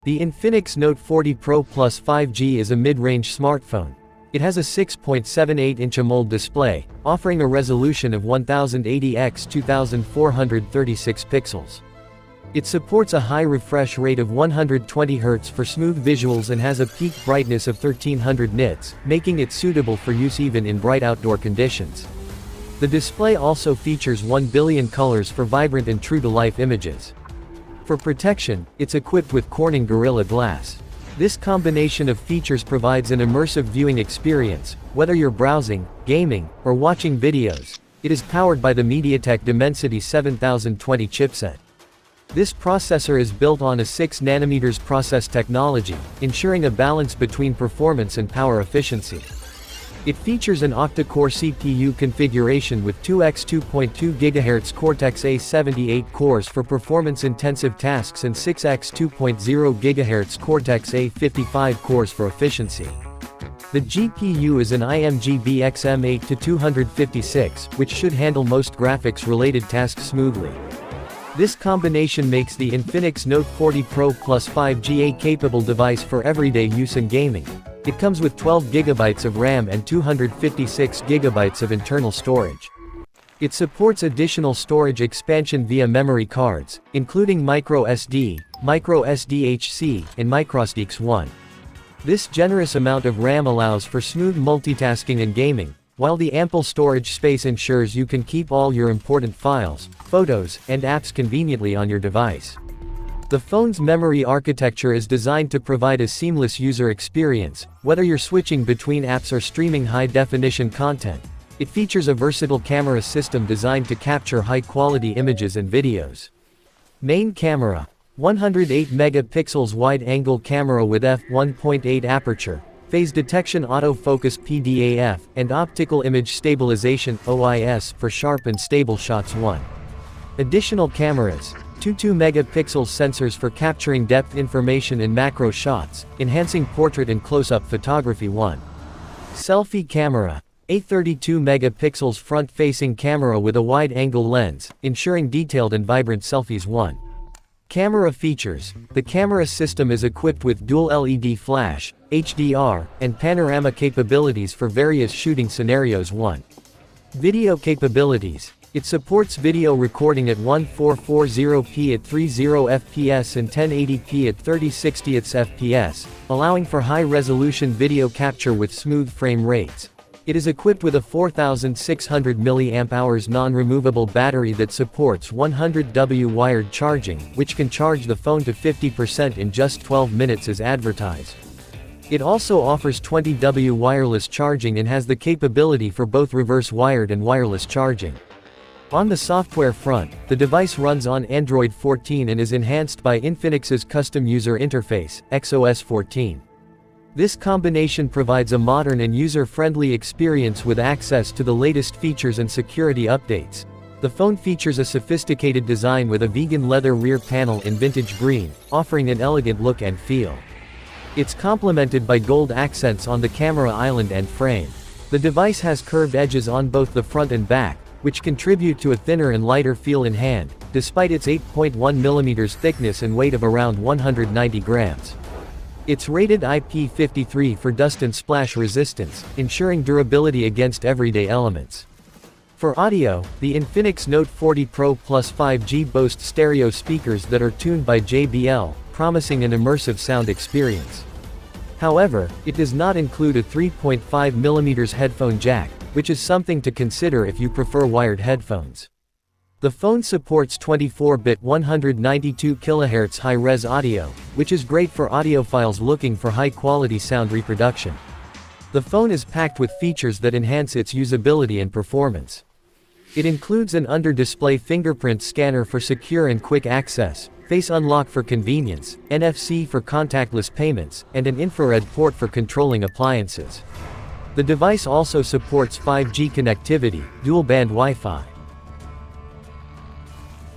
The Infinix Note 40 Pro Plus 5G is a mid-range smartphone. It has a 6.78-inch AMOLED display, offering a resolution of 1080 x 2436 pixels. It supports a high refresh rate of 120 Hz for smooth visuals and has a peak brightness of 1300 nits, making it suitable for use even in bright outdoor conditions. The display also features 1 billion colors for vibrant and true-to-life images. For protection, it's equipped with Corning Gorilla Glass. This combination of features provides an immersive viewing experience, whether you're browsing, gaming, or watching videos. It is powered by the Mediatek Dimensity 7020 chipset. This processor is built on a 6nm process technology, ensuring a balance between performance and power efficiency. It features an octa-core CPU configuration with 2x2.2 GHz Cortex-A78 cores for performance-intensive tasks and 6x2.0 GHz Cortex-A55 cores for efficiency. The GPU is an IMG BXM8-256, which should handle most graphics-related tasks smoothly. This combination makes the Infinix Note 40 Pro Plus 5G a capable device for everyday use and gaming. It comes with 12 GB of RAM and 256 GB of internal storage. It supports additional storage expansion via memory cards, including microSD, microSD-HC, and microSD-X1. This generous amount of RAM allows for smooth multitasking and gaming, while the ample storage space ensures you can keep all your important files, photos, and apps conveniently on your device. The phone's memory architecture is designed to provide a seamless user experience, whether you're switching between apps or streaming high-definition content. It features a versatile camera system designed to capture high-quality images and videos. Main camera: 108 megapixels wide-angle camera with f1.8 aperture, phase detection autofocus PDAF, and optical image stabilization OIS for sharp and stable shots. Additional cameras: 2 megapixel sensors for capturing depth information in macro shots, enhancing portrait and close-up photography. Selfie camera: a 32 megapixels front-facing camera with a wide-angle lens, ensuring detailed and vibrant selfies. Camera features: the camera system is equipped with dual LED flash, HDR, and panorama capabilities for various shooting scenarios. Video capabilities: it supports video recording at 1440p at 30 fps and 1080p at 30/60 fps, allowing for high-resolution video capture with smooth frame rates. It is equipped with a 4600 mAh non-removable battery that supports 100W wired charging, which can charge the phone to 50% in just 12 minutes as advertised. It also offers 20W wireless charging and has the capability for both reverse wired and wireless charging. On the software front, the device runs on Android 14 and is enhanced by Infinix's custom user interface, XOS 14. This combination provides a modern and user-friendly experience with access to the latest features and security updates. The phone features a sophisticated design with a vegan leather rear panel in vintage green, offering an elegant look and feel. It's complemented by gold accents on the camera island and frame. The device has curved edges on both the front and back, which contribute to a thinner and lighter feel in hand, despite its 8.1 mm thickness and weight of around 190 grams. It's rated IP53 for dust and splash resistance, ensuring durability against everyday elements. For audio, the Infinix Note 40 Pro Plus 5G boasts stereo speakers that are tuned by JBL, promising an immersive sound experience. However, it does not include a 3.5 mm headphone jack, which is something to consider if you prefer wired headphones. The phone supports 24-bit 192 kHz high-res audio, which is great for audiophiles looking for high-quality sound reproduction. The phone is packed with features that enhance its usability and performance. It includes an under-display fingerprint scanner for secure and quick access, face unlock for convenience, NFC for contactless payments, and an infrared port for controlling appliances. The device also supports 5G connectivity, dual-band Wi-Fi.